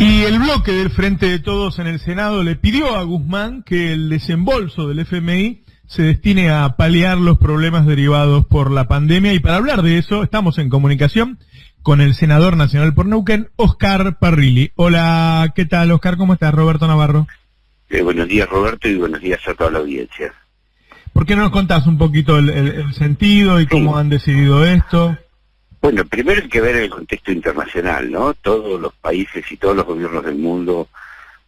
Y el bloque del Frente de Todos en el Senado le pidió a Guzmán que el desembolso del FMI se destine a paliar los problemas derivados por la pandemia, y para hablar de eso estamos en comunicación con el senador nacional por Neuquén, Oscar Parrilli. Hola, ¿qué tal, Oscar? ¿Cómo estás? Roberto Navarro. Buenos días, Roberto, y buenos días a toda la audiencia. ¿Por qué no nos contás un poquito el sentido y cómo han decidido esto? Bueno, primero hay que ver el contexto internacional, ¿no? Todos los países y todos los gobiernos del mundo,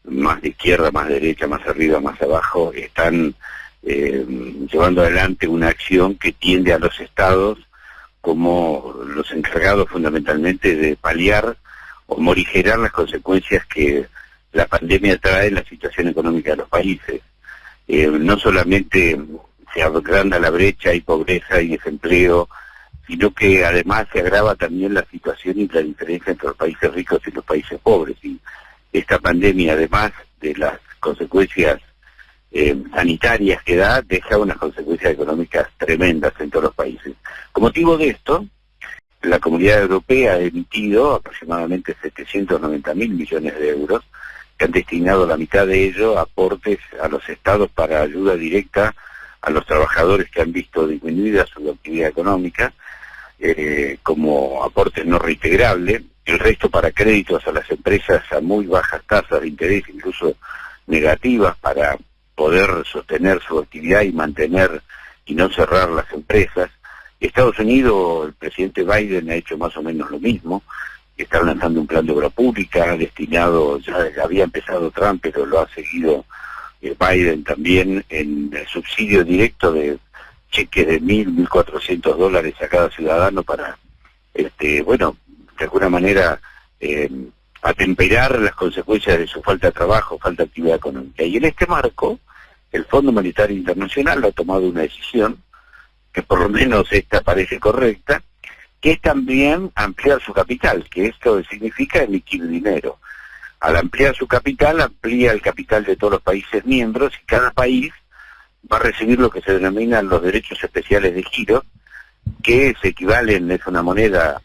más de izquierda, más de derecha, más arriba, más abajo, están llevando adelante una acción que tiende a los estados como los encargados fundamentalmente de paliar o morigerar las consecuencias que la pandemia trae en la situación económica de los países. No solamente se agranda la brecha, hay pobreza y desempleo, sino que además se agrava también la situación y la diferencia entre los países ricos y los países pobres. Y esta pandemia, además de las consecuencias sanitarias que da, deja unas consecuencias económicas tremendas en todos los países. Como motivo de esto, la Comunidad Europea ha emitido aproximadamente 790.000 millones de euros, que han destinado la mitad de ello a aportes a los estados para ayuda directa a los trabajadores que han visto disminuida su actividad económica, como aportes no reintegrables, el resto para créditos a las empresas a muy bajas tasas de interés, incluso negativas, para poder sostener su actividad y mantener y no cerrar las empresas. Estados Unidos, el presidente Biden ha hecho más o menos lo mismo, está lanzando un plan de obra pública destinado, ya había empezado Trump, pero lo ha seguido Biden también, en el subsidio directo de cheques de $1.400 a cada ciudadano para, de alguna manera, atemperar las consecuencias de su falta de trabajo, falta de actividad económica. Y en este marco, el Fondo Monetario Internacional ha tomado una decisión, que por lo menos esta parece correcta, que es también ampliar su capital, que esto significa emitir dinero. Al ampliar su capital, amplía el capital de todos los países miembros, y cada país va a recibir lo que se denominan los derechos especiales de giro, que se equivalen, es una moneda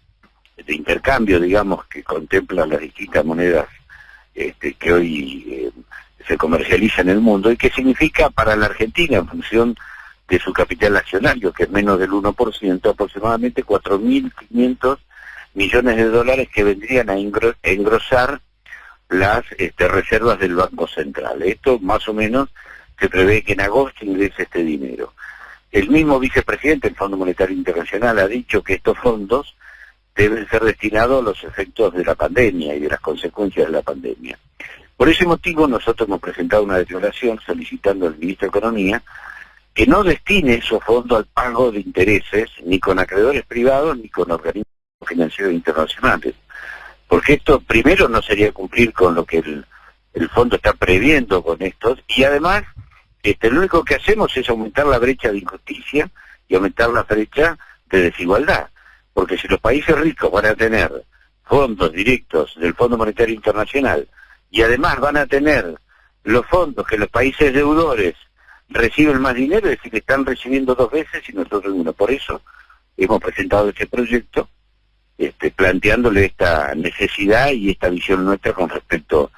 de intercambio, digamos, que contempla las distintas monedas que hoy se comercializan en el mundo, y que significa para la Argentina, en función de su capital accionario, que es menos del 1%, aproximadamente 4.500 millones de dólares que vendrían a engrosar las reservas del Banco Central. Esto más o menos se prevé que en agosto ingrese este dinero. El mismo vicepresidente del Fondo Monetario Internacional ha dicho que estos fondos deben ser destinados a los efectos de la pandemia y de las consecuencias de la pandemia. Por ese motivo nosotros hemos presentado una declaración solicitando al ministro de Economía que no destine esos fondos al pago de intereses, ni con acreedores privados, ni con organismos financieros internacionales. Porque esto, primero, no sería cumplir con lo que el fondo está previendo con estos, y además, lo único que hacemos es aumentar la brecha de injusticia y aumentar la brecha de desigualdad. Porque si los países ricos van a tener fondos directos del Fondo Monetario Internacional, y además van a tener los fondos que los países deudores reciben más dinero, es decir, que están recibiendo dos veces y nosotros uno. Por eso hemos presentado este proyecto, planteándole esta necesidad y esta visión nuestra con respecto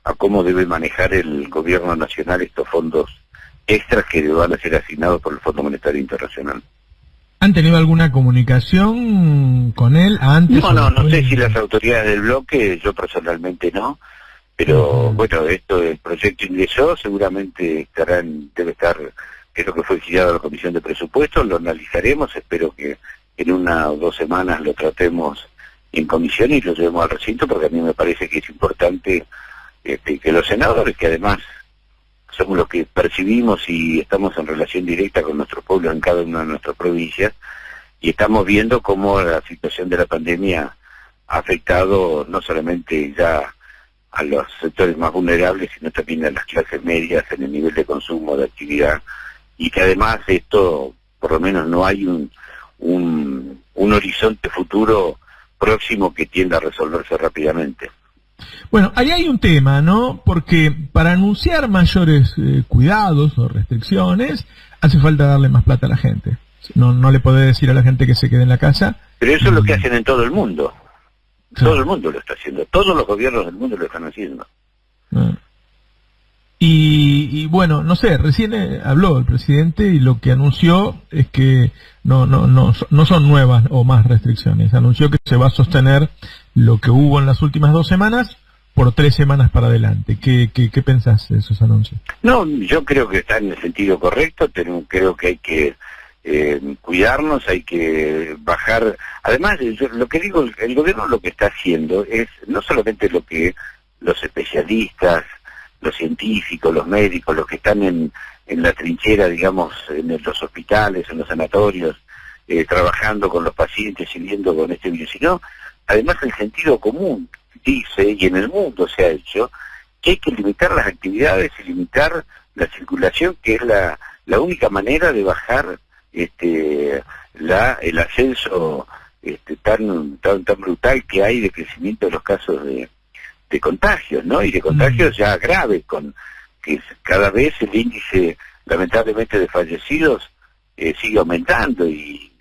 a cómo debe manejar el gobierno nacional estos fondos extras que van a ser asignados por el Fondo Monetario Internacional. ¿Han tenido alguna comunicación con él antes? No sé si las autoridades del bloque, yo personalmente no, pero bueno, el proyecto ingresó, seguramente debe estar, creo que fue girado a la Comisión de Presupuestos, lo analizaremos, espero que en 1 o 2 semanas lo tratemos en comisión y lo llevemos al recinto, porque a mí me parece que es importante que los senadores, que además somos los que percibimos y estamos en relación directa con nuestros pueblos en cada una de nuestras provincias, y estamos viendo cómo la situación de la pandemia ha afectado no solamente ya a los sectores más vulnerables, sino también a las clases medias en el nivel de consumo, de actividad, y que además esto, por lo menos no hay un horizonte futuro próximo que tienda a resolverse rápidamente. Bueno, ahí hay un tema, ¿no? Porque para anunciar mayores cuidados o restricciones, hace falta darle más plata a la gente. No le podés decir a la gente que se quede en la casa. Pero eso es lo que hacen en todo el mundo. Todo el mundo lo está haciendo, todos los gobiernos del mundo lo están haciendo. Y bueno, no sé, recién habló el presidente y lo que anunció es que no son nuevas o más restricciones. Anunció que se va a sostener lo que hubo en las últimas 2 semanas por 3 semanas para adelante. ¿Qué pensás de esos anuncios? No, yo creo que está en el sentido correcto, creo que hay que cuidarnos, hay que bajar. Además, lo que digo, el gobierno lo que está haciendo es no solamente lo que los especialistas, los científicos, los médicos, los que están en la trinchera, digamos, en los hospitales, en los sanatorios, trabajando con los pacientes y viendo con este virus, sino además el sentido común dice, y en el mundo se ha hecho, que hay que limitar las actividades y limitar la circulación, que es la única manera de bajar el ascenso tan brutal que hay de crecimiento de los casos de contagios, ¿no? Y de contagios ya graves, que cada vez el índice, lamentablemente, de fallecidos sigue aumentando, y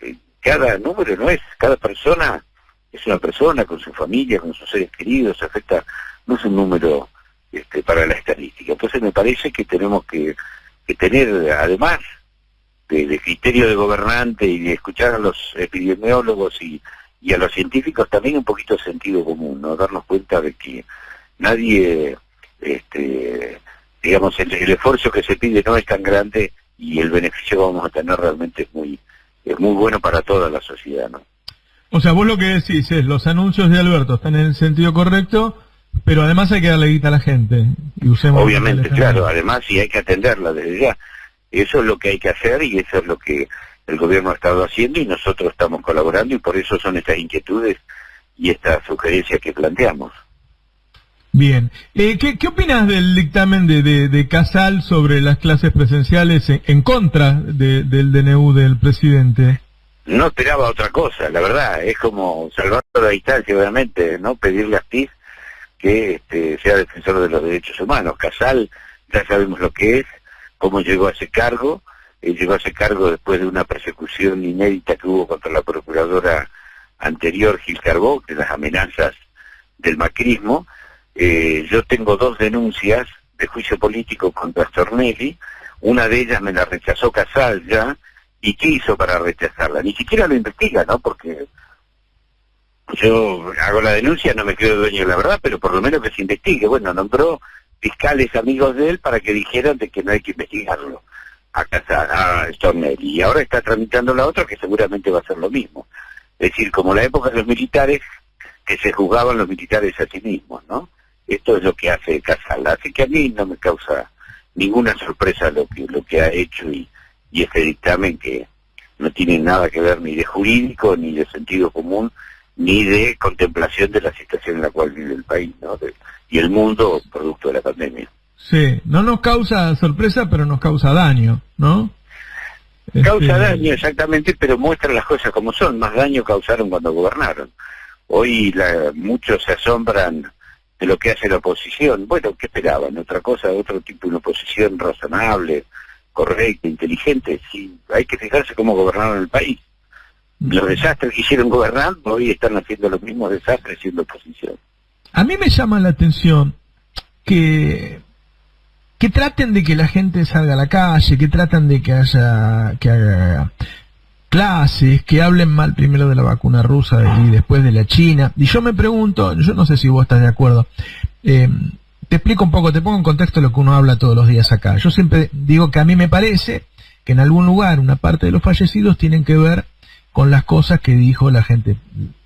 cada número cada persona es una persona con su familia, con sus seres queridos, afecta, no es un número para la estadística. Entonces me parece que tenemos que tener, además de criterio de gobernante y de escuchar a los epidemiólogos y a los científicos, también un poquito de sentido común, ¿no? Darnos cuenta de que nadie, digamos, el esfuerzo que se pide no es tan grande, y el beneficio que vamos a tener realmente es muy bueno para toda la sociedad, ¿no? O sea, vos lo que decís es, los anuncios de Alberto están en el sentido correcto, pero además hay que darle guita a la gente. Y usemos obviamente, claro, además sí hay que atenderla desde ya. Eso es lo que hay que hacer, y eso es lo que el gobierno ha estado haciendo, y nosotros estamos colaborando, y por eso son estas inquietudes y estas sugerencias que planteamos. Bien. ¿Qué opinas del dictamen de Casal sobre las clases presenciales en contra del DNU del presidente? No esperaba otra cosa, la verdad. Es como salvar la distancia, obviamente, ¿no? Pedirle a Astiz que sea defensor de los derechos humanos. Casal, ya sabemos lo que es, cómo llegó a ese cargo. Él llegó a ese cargo después de una persecución inédita que hubo contra la procuradora anterior, Gil Carbó, de las amenazas del macrismo. Yo tengo 2 denuncias de juicio político contra Stornelli. Una de ellas me la rechazó Casal ya. ¿Y qué hizo para rechazarla? Ni siquiera lo investiga, ¿no? Porque yo hago la denuncia, no me creo dueño de la verdad, pero por lo menos que se investigue. Bueno, nombró fiscales amigos de él para que dijeran de que no hay que investigarlo a Stornelli. Y ahora está tramitando la otra, que seguramente va a ser lo mismo. Es decir, como la época de los militares, que se juzgaban los militares a sí mismos, ¿no? Esto es lo que hace Casal. Así que a mí no me causa ninguna sorpresa lo que ha hecho, y este dictamen, que no tiene nada que ver ni de jurídico, ni de sentido común, ni de contemplación de la situación en la cual vive el país, ¿no? Y el mundo producto de la pandemia. Sí, no nos causa sorpresa, pero nos causa daño, ¿no? Causa daño, exactamente, pero muestra las cosas como son. Más daño causaron cuando gobernaron. Hoy muchos se asombran de lo que hace la oposición. Bueno, ¿qué esperaban? Otra cosa, otro tipo de oposición razonable, correcta, inteligente. Sí, hay que fijarse cómo gobernaron el país. Los desastres que hicieron gobernando hoy están haciendo los mismos desastres siendo oposición. A mí me llama la atención que traten de que la gente salga a la calle, que tratan de que haga clases, que hablen mal primero de la vacuna rusa y después de la china. Y yo me pregunto, yo no sé si vos estás de acuerdo, te explico un poco, te pongo en contexto lo que uno habla todos los días acá. Yo siempre digo que a mí me parece que en algún lugar una parte de los fallecidos tienen que ver con las cosas que dijo la gente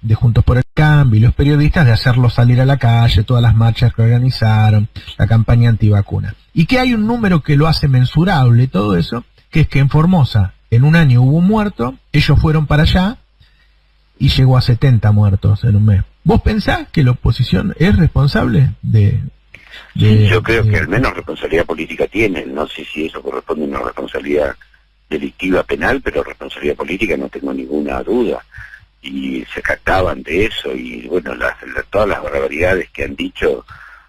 de Juntos por el Cambio y los periodistas de hacerlos salir a la calle, todas las marchas que organizaron, la campaña antivacuna. Y que hay un número que lo hace mensurable, todo eso, que es que en Formosa en un año hubo un muerto, ellos fueron para allá y llegó a 70 muertos en un mes. ¿Vos pensás que la oposición es responsable Sí, yo creo que al menos responsabilidad política tienen. No sé si eso corresponde a una responsabilidad delictiva penal, pero responsabilidad política no tengo ninguna duda. Y se captaban de eso, y bueno, todas las barbaridades que han dicho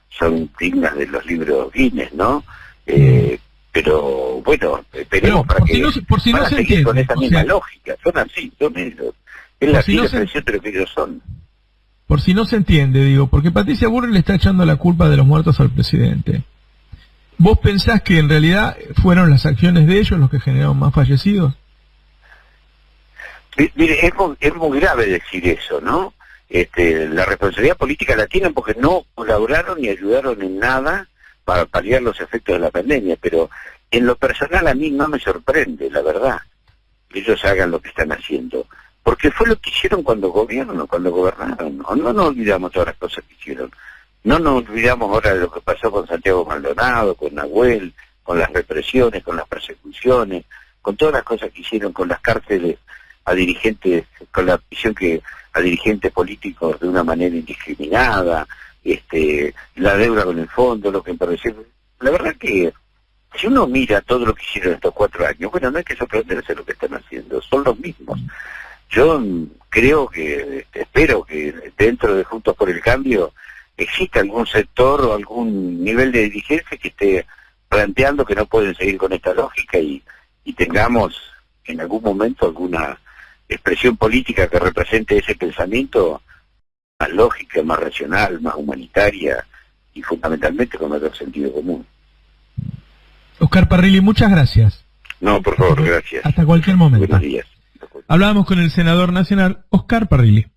son dignas de los libros Guinness, ¿no? Pero bueno, esperemos para seguir con esa misma lógica. Son así, son ellos. Es la libre expresión de lo que ellos son. por si no se entiende, digo, porque Patricia Bullrich le está echando la culpa de los muertos al presidente. ¿Vos pensás que en realidad fueron las acciones de ellos los que generaron más fallecidos? Mire, es muy grave decir eso, ¿no? La responsabilidad política la tienen porque no colaboraron ni ayudaron en nada para paliar los efectos de la pandemia, pero en lo personal a mí no me sorprende, la verdad, que ellos hagan lo que están haciendo, porque fue lo que hicieron cuando gobernaron. No nos olvidamos todas las cosas que hicieron, no nos olvidamos ahora de lo que pasó con Santiago Maldonado, con Nahuel, con las represiones, con las persecuciones, con todas las cosas que hicieron, con las cárceles a dirigentes, con la prisión a dirigentes políticos de una manera indiscriminada, la deuda con el fondo, lo que me pareció. La verdad que si uno mira todo lo que hicieron estos 4 años, bueno, no hay que sorprenderse lo que están haciendo, son los mismos. Yo creo que, espero que dentro de Juntos por el Cambio exista algún sector o algún nivel de dirigencia que esté planteando que no pueden seguir con esta lógica y tengamos en algún momento alguna expresión política que represente ese pensamiento más lógica, más racional, más humanitaria y fundamentalmente con mayor sentido común. Oscar Parrilli, muchas gracias. No, por favor, gracias. Hasta cualquier momento. Buenos días. Hablábamos con el senador nacional Oscar Parrilli.